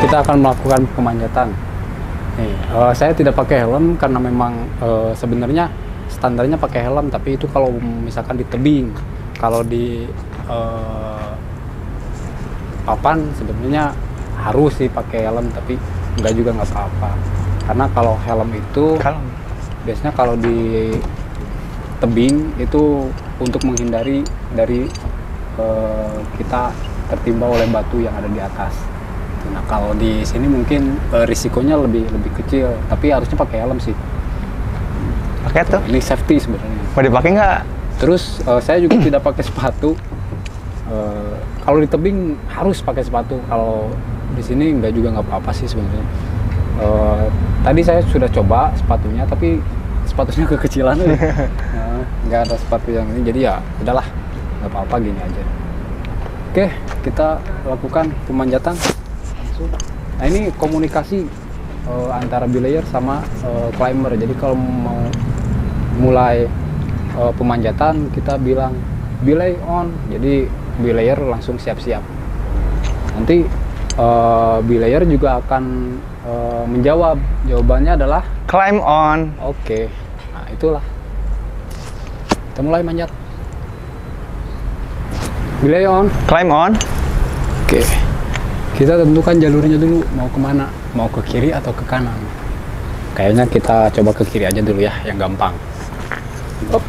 kita akan melakukan pemanjatan. Nih, saya tidak pakai helm karena memang sebenarnya standarnya pakai helm, tapi itu kalau misalkan di tebing. Kalau di papan sebenarnya harus sih pakai helm, tapi enggak juga nggak apa-apa. Karena kalau helm itu biasanya kalau di tebing itu untuk menghindari dari kita tertimpa oleh batu yang ada di atas. Nah, kalau di sini mungkin risikonya lebih kecil, tapi harusnya pakai helm sih. Pakai tuh. Ini safety sebenarnya. Mau dipakai nggak? Terus saya juga tidak pakai sepatu. Kalau di tebing harus pakai sepatu. Kalau di sini nggak juga nggak apa-apa sih sebenarnya. Tadi saya sudah coba sepatunya, tapi sepatunya kekecilan. Nggak ada sepatu yang ini, jadi ya udahlah, nggak apa-apa, gini aja. Oke, kita lakukan pemanjatan. Nah, ini komunikasi antara belayer sama climber. Jadi kalau mau mulai pemanjatan, kita bilang belay on. Jadi belayer langsung siap-siap. Nanti belayer juga akan menjawab. Jawabannya adalah Climb on. Oke. Nah, itulah. Kita mulai manjat. Belay on. Climb on. Oke. Kita tentukan jalurnya dulu, mau kemana, mau ke kiri atau ke kanan. Kayaknya kita coba ke kiri aja dulu ya, yang gampang. Op.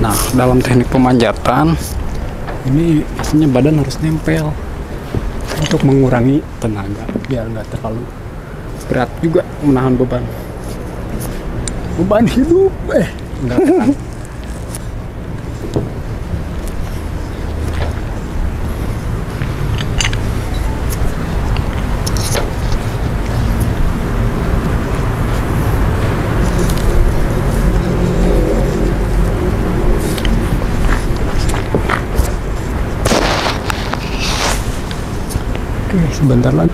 Nah, dalam teknik pemanjatan ini biasanya badan harus nempel untuk mengurangi tenaga biar nggak terlalu berat juga menahan beban hidup. Enggak kan. Oke, sebentar lagi.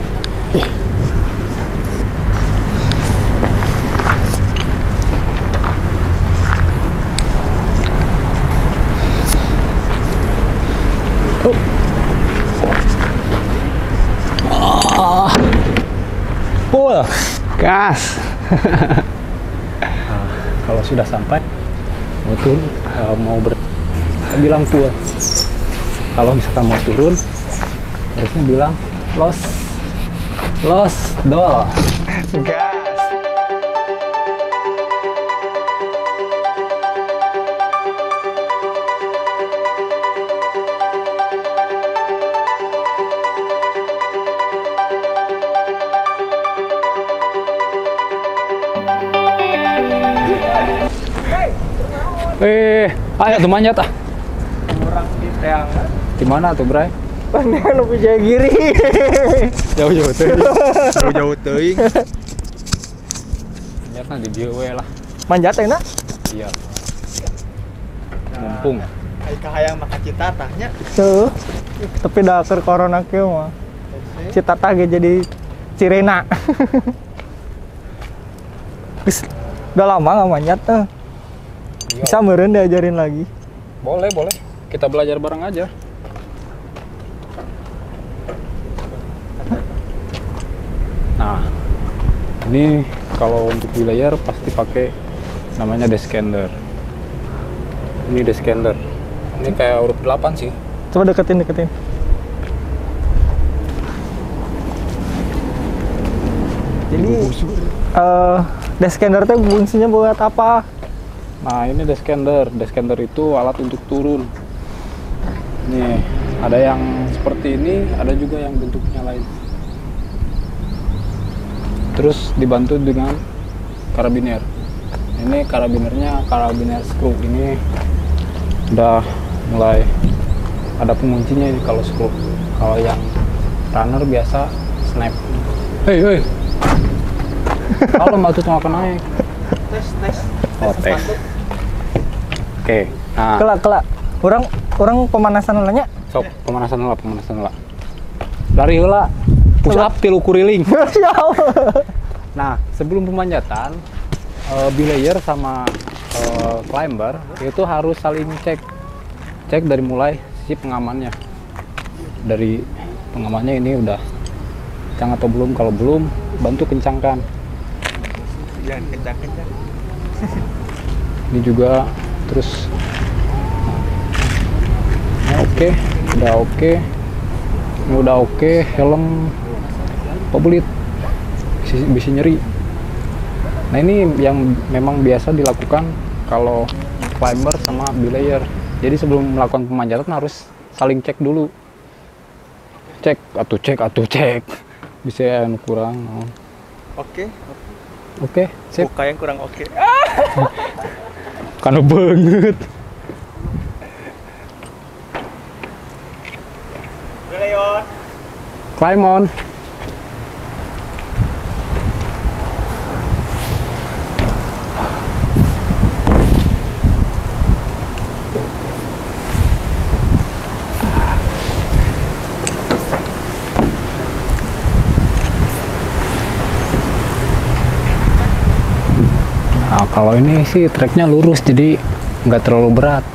Full. Gas. Nah, kalau sudah sampai betul kita bilang full. Kalau misalkan mau turun harusnya bilang los dol. Gas. Ayo tuh manjat ah. Kurang di teangan. Di mana tuh, Bray? Pandangan nu jaya giri. Jauh-jauh teuing. Jauh-jauh teuing. Ternyata di dieu we lah. Manjat enak. Iya. Mumpung. Ai kahayang maka cita tahnya. Heuh. Tapi da keur corona kieu mah. Cita tah ge jadi Cirena. Udah lama nggak manjat tuh. Bisa meureun diajarin lagi. Boleh. Kita belajar bareng aja. Nah, ini kalau untuk belayer pasti pakai namanya descender. Ini descender. Ini kayak huruf 8 sih. Coba deketin. Jadi descender teh fungsinya buat apa? Nah, ini descender. Descender itu alat untuk turun. Nih, ada yang seperti ini, ada juga yang bentuknya lain. Terus dibantu dengan karabiner. Ini karabinernya karabiner screw. Ini udah mulai ada penguncinya ini kalau screw. Kalau yang runner biasa snap. Hei. Kalau batu tuh akan naik. Tes. Oh, tes. Oke. Nah, Kelak. Orang orang pemanasan nanya. Sok pemanasan lah. Lari heula. Push up 3 kuriling. Ya Allah. Nah, sebelum pemanjatan, belayer sama climber itu harus saling cek dari mulai si pengamannya. Dari pengamannya ini udah kencang atau belum. Kalau belum, bantu kencangkan. Jangan kencang-kencang. Ini juga terus. Nah, oke. Ini udah oke. Helm pebelit bisa nyeri. Nah, ini yang memang biasa dilakukan kalau climber sama belayer. Jadi sebelum melakukan pemanjatan harus saling cek dulu. Cek. Bisa yang kurang. Oke, sip. Buka yang kurang oke. Karena banget. Leon. Climb on. Nah, kalau ini sih treknya lurus jadi nggak terlalu berat.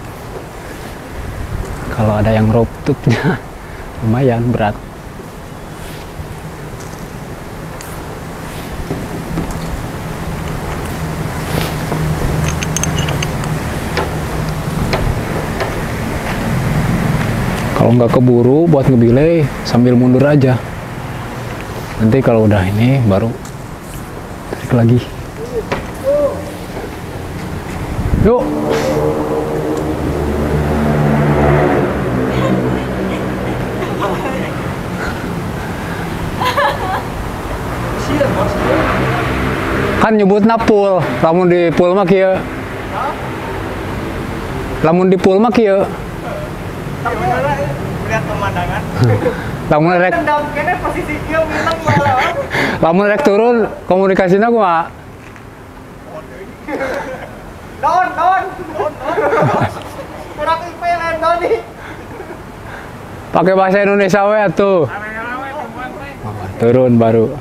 Kalau ada yang rope tube-nya lumayan berat. Kalau nggak keburu buat ngebelay sambil mundur aja. Nanti kalau udah ini baru tarik lagi. Yuk. Kan nyebutna pool, lamun di pool mah kieu. Lamun di pool mah kieu. Tapi melihat pemandangan. Lamun rek turun komunikasinya kumaha? Don. Kurang IP lain don nih. Pakai bahasa Indonesia we atuh. Turun baru.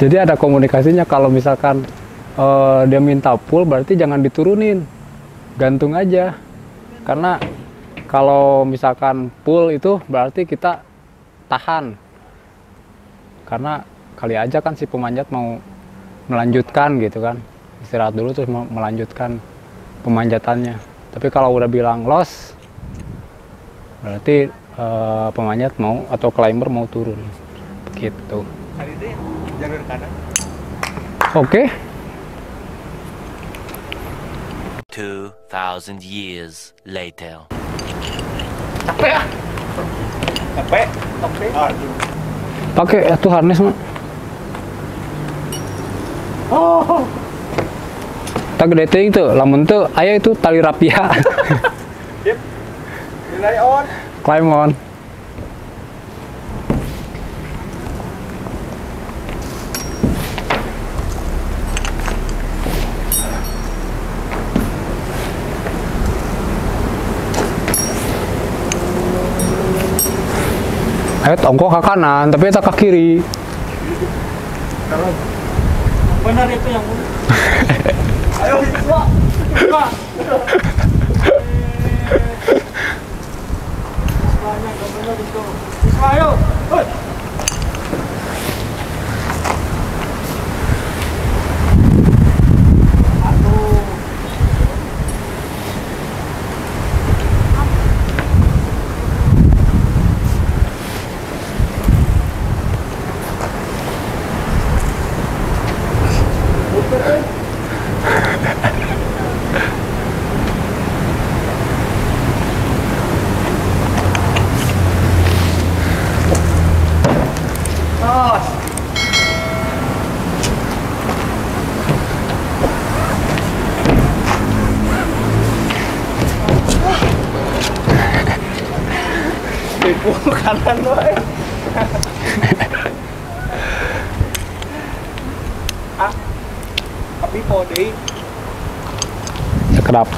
Jadi ada komunikasinya. Kalau misalkan dia minta pull berarti jangan diturunin, gantung aja. Karena kalau misalkan pull itu berarti kita tahan. Karena kali aja kan si pemanjat mau melanjutkan gitu kan, istirahat dulu terus melanjutkan pemanjatannya. Tapi kalau udah bilang loss berarti pemanjat mau atau climber mau turun gitu. Kali itu jalur kanan. Oke. 2000 years later. Capek. Pakai itu harness mah. Oh. Tak gede teuing tuh, lamun teu aya itu tali rapia. Yep. Nilai on. Climb on. Ayo tongkok ke kanan, tapi tak ke kiri. Benar itu yang benar. Ayo, Pak. Banyak benar itu. Ayo. Kanan doy. Tapi po deui. Sekedap.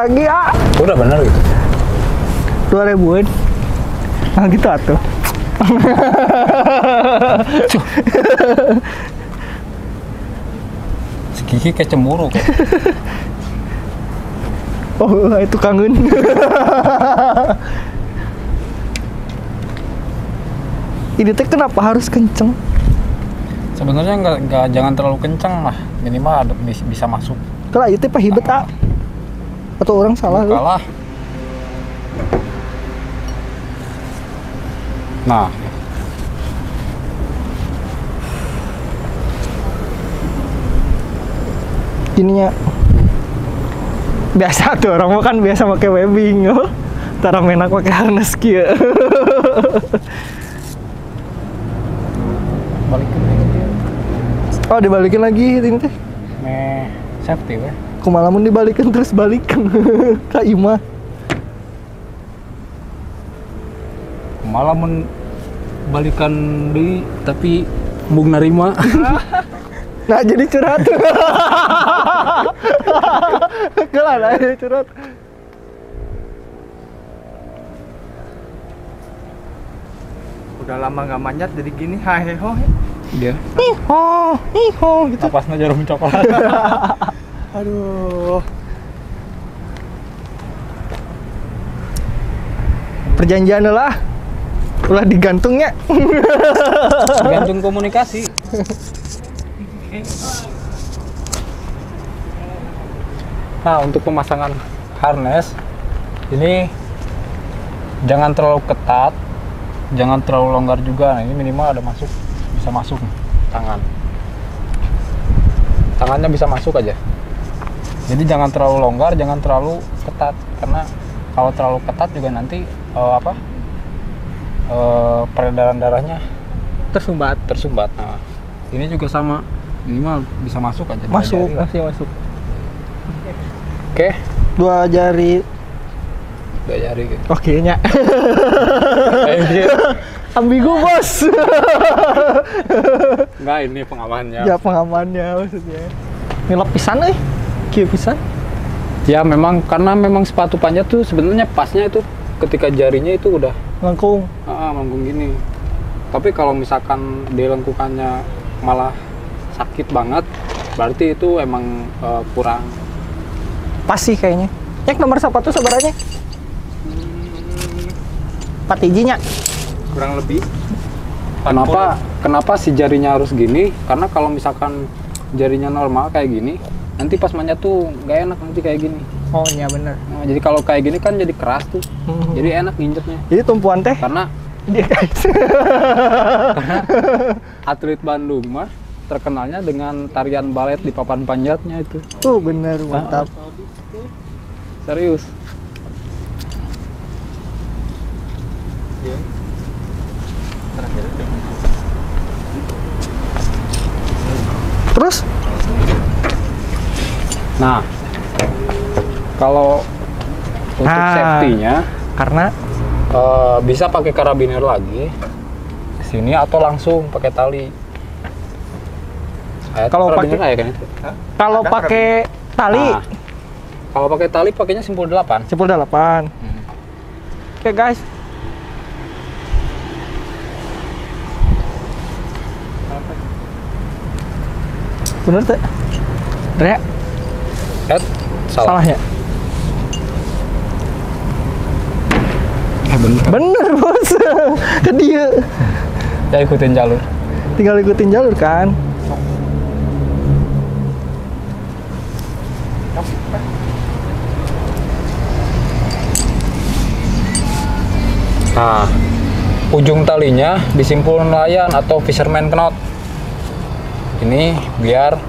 lagi ya. Udah bener gitu. 2000-an. Nah gitu atuh. Si Kiki kayak cemburu kayak. Oh itu kangen. Ini teh kenapa harus kenceng? Sebenarnya nggak jangan terlalu kencang lah, minimal ada, bisa masuk. Kalau itu teh hibet ah. Atau orang salah lu? Kalah. Nah, Ininya biasa tuh orang mah kan biasa pakai webbing, oh. Tara menak pakai harness kieu. balikin lagi dia. Oh dibalikin lagi ini teh. Safety weh. Kumaha lamun dibalikin terus balikan ka imah. Malah balikan deui tapi embung narima. Nah jadi curhat. Kelar lah jadi curhat. Udah lama nggak manjat jadi gini, haheho. Dia. Iho gitu. Napasnya jarum coklat. Aduh. Perjanjian lah. Ulah digantungnya. Gantung komunikasi. Nah, untuk pemasangan harness ini jangan terlalu ketat, jangan terlalu longgar juga. Nah, ini minimal ada bisa masuk nih, tangan. Tangannya bisa masuk aja. Jadi jangan terlalu longgar, jangan terlalu ketat, karena kalau terlalu ketat juga nanti peredaran darahnya tersumbat. Nah, ini juga sama, minimal bisa masuk aja. Masuk, masih masuk. Oke, 2 jari. gitu. Oke nya. Ambigu bos. Enggak, ini pengamannya. Ya pengamannya maksudnya. Ini lapisan kieu pisan. Ya memang karena sepatu panjat tuh sebenarnya pasnya itu ketika jarinya itu udah Lengkung. melengkung gini. Tapi kalau misalkan di lengkungannya malah sakit banget, berarti itu emang kurang. Pas sih kayaknya. Cek nomor sepatu sebenarnya. 4 ijinya. Kurang lebih. Kenapa si jarinya harus gini? Karena kalau misalkan jarinya normal kayak gini, nanti pas manjat tuh nggak enak nanti kayak gini. Oh iya benar. Nah, jadi kalau kayak gini kan jadi keras tuh, jadi enak nginjetnya. Jadi tumpuan teh Karena dia guys. atlet Bandung mah terkenalnya dengan tarian balet di papan panjatnya itu. Bener mantap. Serius. Terus Nah, kalau untuk safety-nya karena bisa pakai karabiner lagi sini atau langsung pakai tali. Kalau pakai kan itu. kalau pakai tali Nah, kalau pakai tali pakainya simpul 8. Simpul 8. Oke guys. Bener teh? Rea? Salah. Salah ya? Bener. Bener bos. Ke dia. Ya ikutin jalur. Tinggal ikutin jalur kan. Nah, ujung talinya disimpul nelayan atau fisherman knot. Ini biar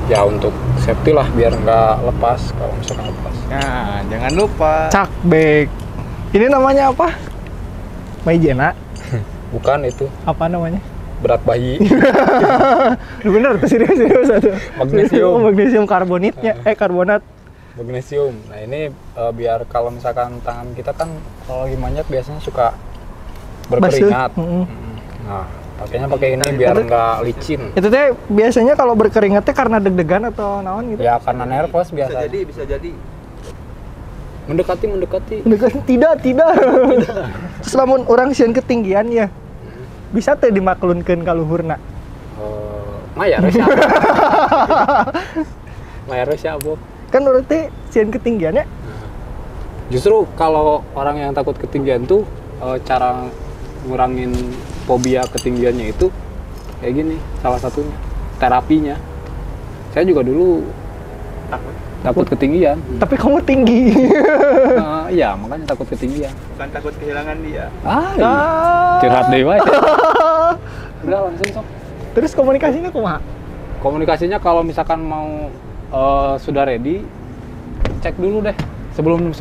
ya untuk safety lah, biar nggak lepas kalau misalkan lepas. Nah, jangan lupa. Cak bag. Ini namanya apa? Maijena. Bukan itu, Apa namanya? berat bayi. Bener, serius aduh. Magnesium. Magnesium karbonitnya, karbonat. Magnesium. Nah ini biar kalau misalkan tangan kita kan kalau lagi manjat biasanya suka berkeringat. Nah pakainya pakai ini biar nggak licin. Itu teh biasanya kalau berkeringatnya karena deg-degan atau naon gitu? Ya karena nervous biasa. Bisa jadi. Mendekati. Tidak. Terus lamun orang sieun ketinggian ya. Bisa teh dimaklunkeun ka luhurna. Mayar siapa? Mayar siapa? Kan urang teh sieun ketinggian ya. Justru kalau orang yang takut ketinggian tuh cara ngurangin fobia ketinggiannya itu kayak gini, salah satunya terapinya. Saya juga dulu takut ketinggian. Tapi kamu tinggi. Iya, makanya takut ketinggian. Bukan takut kehilangan dia. Curhat deh, Pak. Udah langsung sok. Terus komunikasinya kumaha? Komunikasinya kalau misalkan mau sudah ready, cek dulu deh sebelum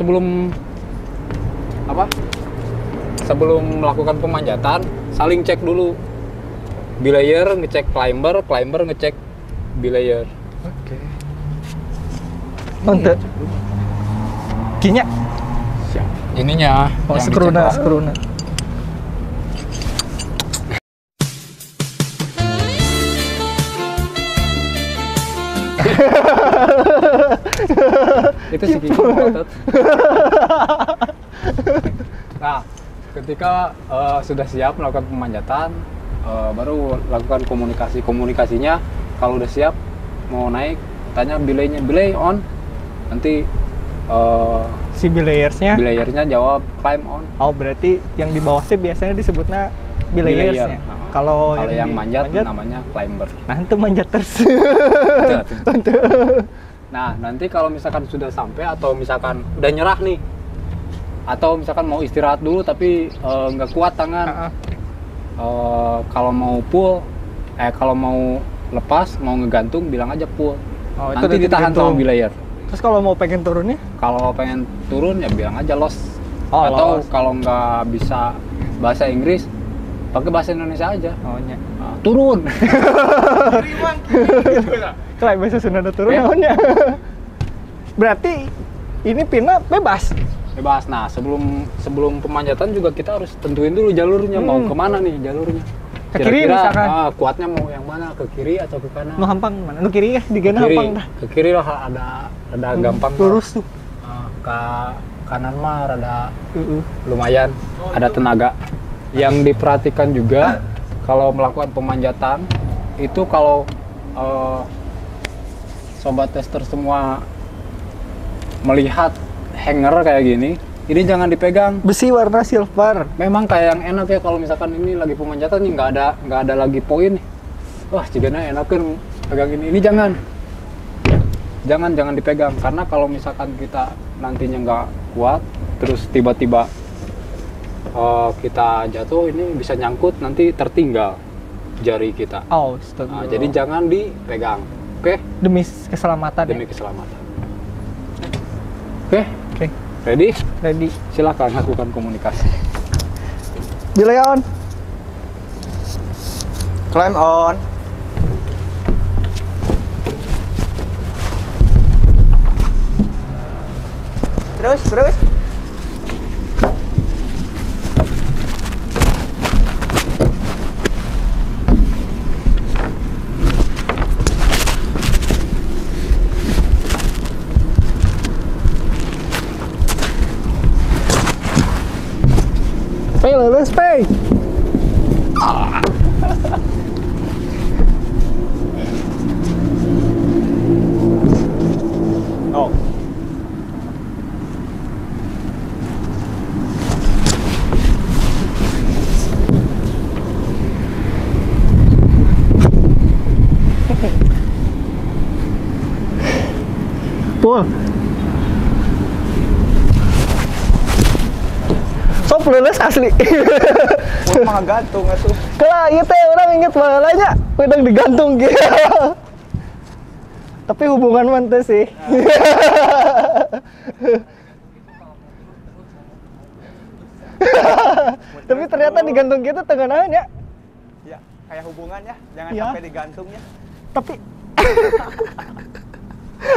melakukan pemanjatan, saling cek dulu. Belayer ngecek climber ngecek belayer. Oke. Untuk kinya Siap. Ininya yang skruna. Itu si Kiki ngotot. Nah, ketika sudah siap melakukan pemanjatan, baru lakukan komunikasinya. Kalau udah siap mau naik, tanya belay on, nanti si belayernya jawab climb on. Oh, berarti yang di bawah sih biasanya disebutnya belayersnya. Kalau yang manjat namanya climber. Nah, itu manjat terus. Nah, nanti kalau misalkan sudah sampai atau misalkan udah nyerah nih, atau misalkan mau istirahat dulu tapi nggak kuat tangan, kalau mau lepas, mau ngegantung, bilang aja pull. Oh, nanti ditahan sama belayer. Terus kalau mau pengen turunnya? Kalau pengen turun ya bilang aja loss. Oh, atau loss. kalau nggak bisa bahasa Inggris, pakai bahasa Indonesia aja. Oh, nya. Turun. Kalau bahasa Sunda turun naonnya. Berarti ini Pina bebas. Nah, sebelum pemanjatan juga kita harus tentuin dulu jalurnya, mau kemana nih jalurnya. Ke kiri Kira-kira misalkan. kuatnya mau yang mana, ke kiri atau ke kanan? Nu hampang mana? Nu kiri ya, digana Ke kiri. hampang dah. Ke kiri lah ada gampang. Lurus tuh. Ke kanan mah rada lumayan, ada tenaga. Yang diperhatikan juga kalau melakukan pemanjatan itu, kalau sobat tester semua melihat hanger kayak gini, ini jangan dipegang. Besi warna silver. Memang kayak yang enak ya kalau misalkan ini lagi pemanjatan nih, nggak ada lagi poin nih. Wah, jadinya enak kan pegang ini. Ini jangan dipegang, karena kalau misalkan kita nantinya nggak kuat, terus tiba-tiba kita jatuh, ini bisa nyangkut, nanti tertinggal jari kita. Oh, astaga. Nah, jadi jangan dipegang. Oke? Demi keselamatan. Demi keselamatan. Oke? Oke. Ready? Ready. Silakan lakukan komunikasi. Belay on. Climb on. Terus. Lulus, Pay. Oh. Pull. Sok lulus asli. Mau mah gantung atuh. Kalau ieu teh orang inget baheulanya pedang digantung gitu. Tapi hubungan mah teh sih. Tapi ternyata digantung gitu tengah naon ya. Ya, kayak hubungannya, jangan Ya. sampai digantung ya. Tapi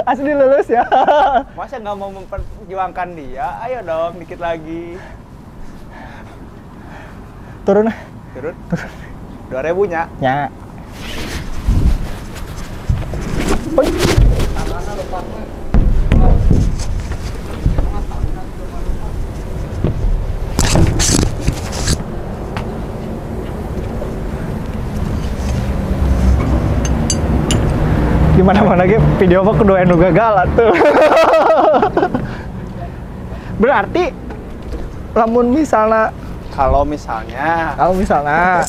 asli lulus ya. Masa nggak mau memperjuangkan dia? Ayo dong, dikit lagi. Turun ah. Turun. 2000-nya. Ya. Di mana-mana ge video mah kudu anu gagal tuh. Berarti lamun misalnya Kalau misalnya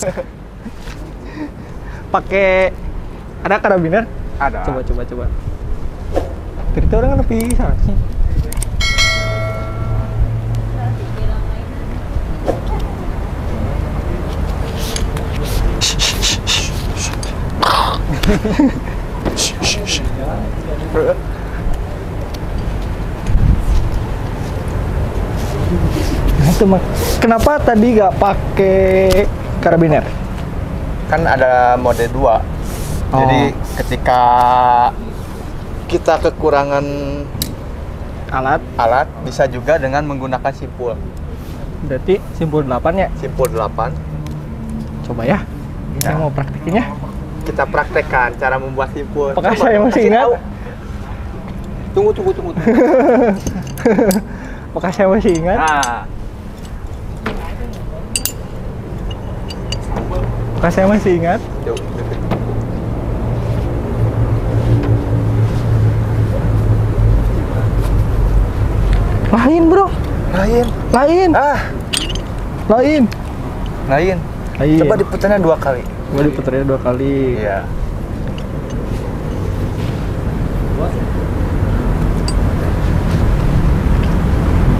pakai ada karabiner, ada. coba. Tadi tuh orang kan lebih sana sih. Nah, itu mah. Kenapa tadi gak pakai karabiner? Kan ada mode 2. Jadi ketika kita kekurangan alat bisa juga dengan menggunakan simpul. Berarti simpul 8 ya? Simpul 8. Coba ya. Saya mau praktekin ya. Kita praktekkan cara membuat simpul. Apakah Coba, saya masih kasih ingat? tahu. Tunggu. Apakah saya masih ingat? Nah, Apakah saya masih ingat? yuk. Lain bro, Lain. lain. Coba diputarnya 2 kali. Coba diputarnya 2 kali. Iya.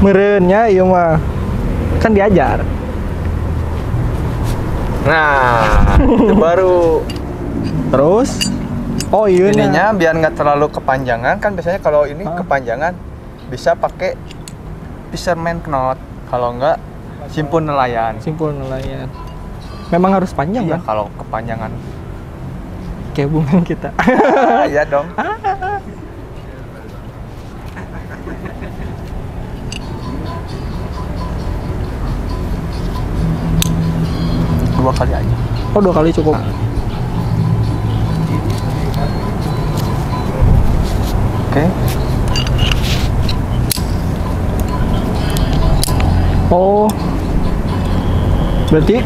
Merenya iya mah kan diajar. Nah, itu baru. Terus oh iya Ininya biar nggak terlalu kepanjangan, kan biasanya kalau ini kepanjangan bisa pakai fisherman knot, kalau nggak simpul nelayan. simpul nelayan. Memang harus panjang Iya, kan? kalau kepanjangan. Kayak hubungan kita. Iya dong. Dua kali aja. Oh 2 kali cukup. Oke. Oh berarti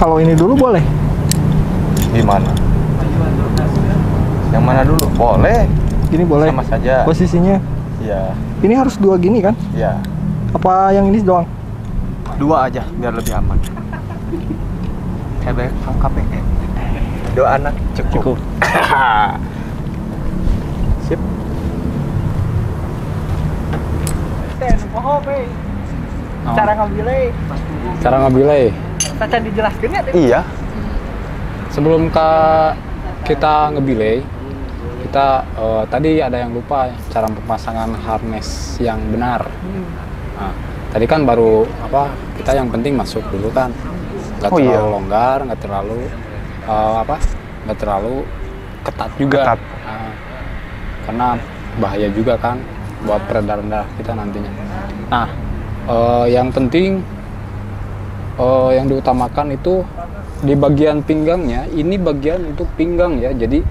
kalau ini dulu boleh? Gimana? Yang mana dulu? Boleh. Gini boleh? Sama saja. Posisinya Iya. ini harus 2 gini kan? Iya. Apa yang ini doang? 2 aja biar lebih aman. Kayak KPE. 2 anak cukup. Sip. Cara ngambilnya Cara ngambilnya Saca dijelaskan ya? Iya. sebelum kita ngebilai, kita tadi ada yang lupa cara pemasangan harness yang benar. Nah, tadi kan baru kita yang penting masuk dulu kan, nggak terlalu longgar, nggak terlalu nggak terlalu ketat juga. Nah, karena bahaya juga kan buat peredaran darah kita nantinya. Nah, yang penting yang diutamakan itu di bagian pinggangnya. Ini bagian untuk pinggang ya, jadi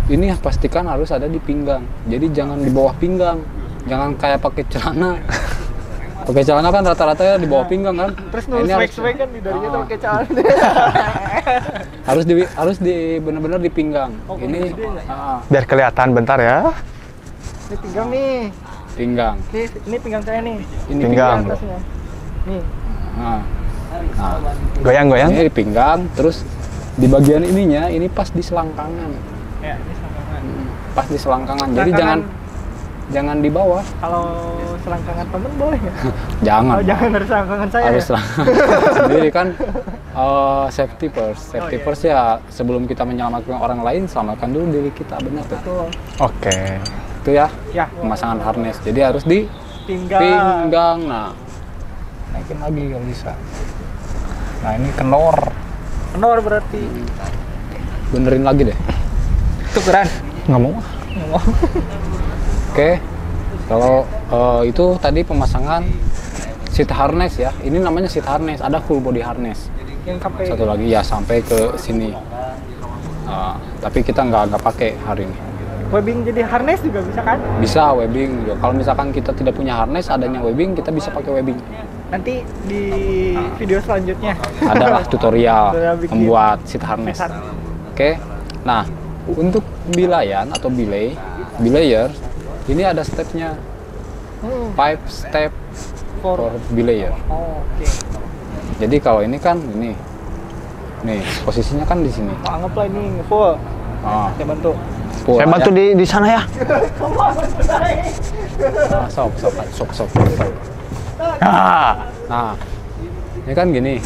ini pastikan harus ada di pinggang, jadi jangan di bawah pinggang, jangan kayak pakai celana. Pakai celana kan rata-rata ya di bawah pinggang kan. Terus Nah, ini swag kan di darinya tuh pakai celana. harus di benar-benar di pinggang. Ini Biar kelihatan bentar ya. Ini pinggang nih. pinggang. Ini pinggang saya nih. Ini Pinggang. Atasnya. Nih. Nah, Goyang-goyang. ini di pinggang, terus di bagian ininya ini pas di selangkangan. Ya, ini selangkangan. Pas di selangkangan. Jadi jangan di bawah. Kalau selangkangan temen boleh ya? Jangan. Oh, jangan dari selangkangan saya. Harus Ya? selangkangan sendiri kan. Safety first. Safety first ya, sebelum kita menyelamatkan orang lain, selamatkan dulu diri kita, benar tuh. Betul. Oke. Itu ya. Ya. Pemasangan harness. Jadi harus di pinggang. Nah, naikin lagi kalau bisa. Nah, ini kendor. Kendor berarti. Benerin lagi deh. Tukeran. Nggak mau. Oke. Kalau itu tadi pemasangan seat harness ya. Ini namanya seat harness. Ada full body harness. Yang sampai Satu lagi ya sampai ke sini. Tapi kita nggak pakai hari ini. webbing jadi harness juga bisa kan? Bisa webbing. Kalau misalkan kita tidak punya harness, adanya webbing, kita bisa pakai webbing. Nanti di video selanjutnya Adalah tutorial Tutorial bikin membuat seat harness. seat harness. Oke. Nah, Untuk bilayan atau belayer, ini ada stepnya. 5 step for belayer. Oke. Jadi kalau ini kan nih posisinya kan di sini. Anggaplah ini full. Ah, Saya bantu. full Saya bantu aja. di sana ya. Sok. Ah. Nah, ini kan gini.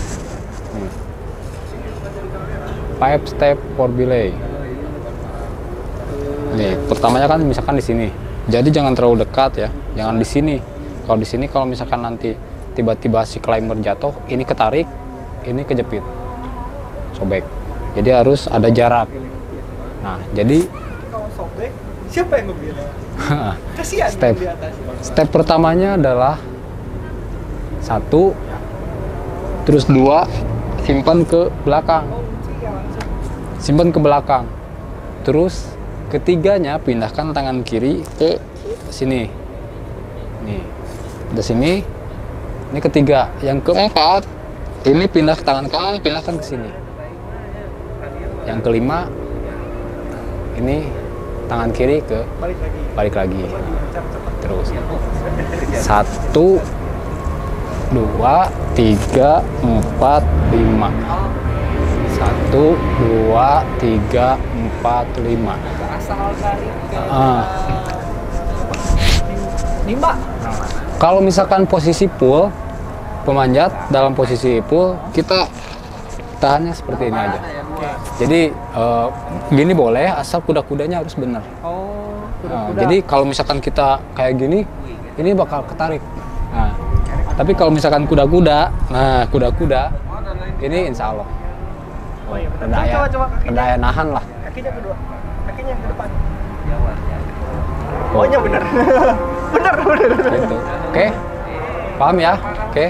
5 step for belay. Nih, pertamanya kan misalkan di sini. Jadi jangan terlalu dekat ya, jangan di sini. Kalau di sini kalau misalkan nanti tiba-tiba si climber jatuh, ini ketarik, ini kejepit, sobek. Jadi harus ada jarak. Nah, jadi Kalau sobek, siapa yang ngebilang? Kasihan Step. di atas. step pertamanya adalah 1, terus 2, simpan ke belakang. Simpan ke belakang. Terus ketiganya pindahkan tangan kiri ke sini. Nih, di sini. Ini ketiga. Yang keempat, ini pindah ke tangan kanan, pindahkan ke sini. Yang kelima, ini tangan kiri ke balik lagi. Terus 1, 2, 3, 4, 5. 1, 2, 3, 4, 5. Asal dari Ah. 5. Kalau misalkan posisi pull, pemanjat dalam posisi pull, kita tahannya seperti ini aja. Jadi gini boleh, asal kuda-kudanya harus benar. Oh, Nah, kuda-kuda. jadi kalau misalkan kita kayak gini, ini bakal ketarik. Nah, tapi kalau misalkan kuda-kuda, ini insya Allah. Oh iya benar. Coba kakinya. Berdaya nahan lah. Kakinya kedua. Kakinya yang ke depan. Oh iya benar. benar. Gitu. Oke, paham ya? Oke.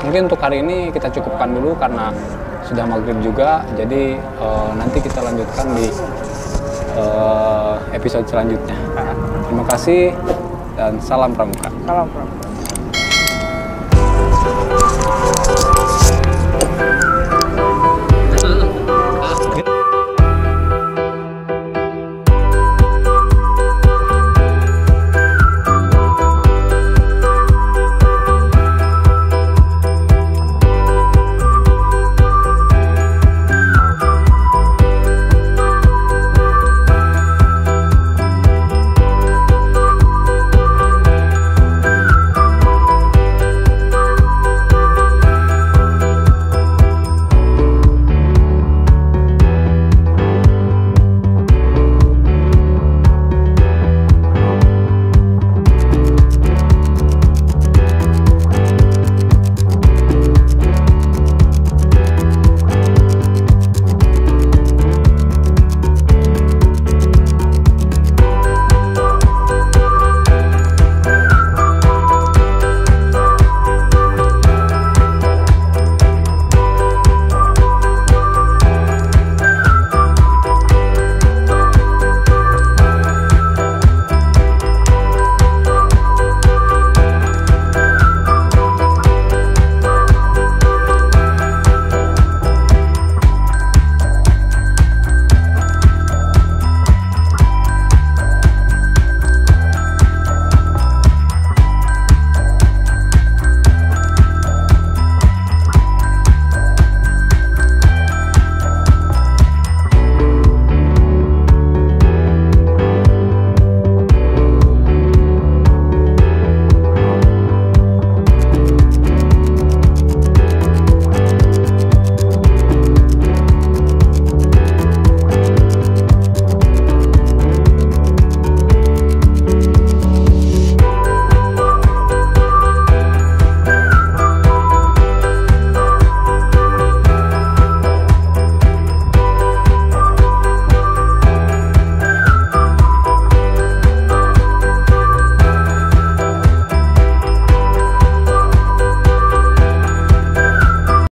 Mungkin untuk hari ini kita cukupkan dulu karena sudah maghrib juga. Jadi nanti kita lanjutkan di episode selanjutnya. Terima kasih dan salam pramuka. Salam, Bro.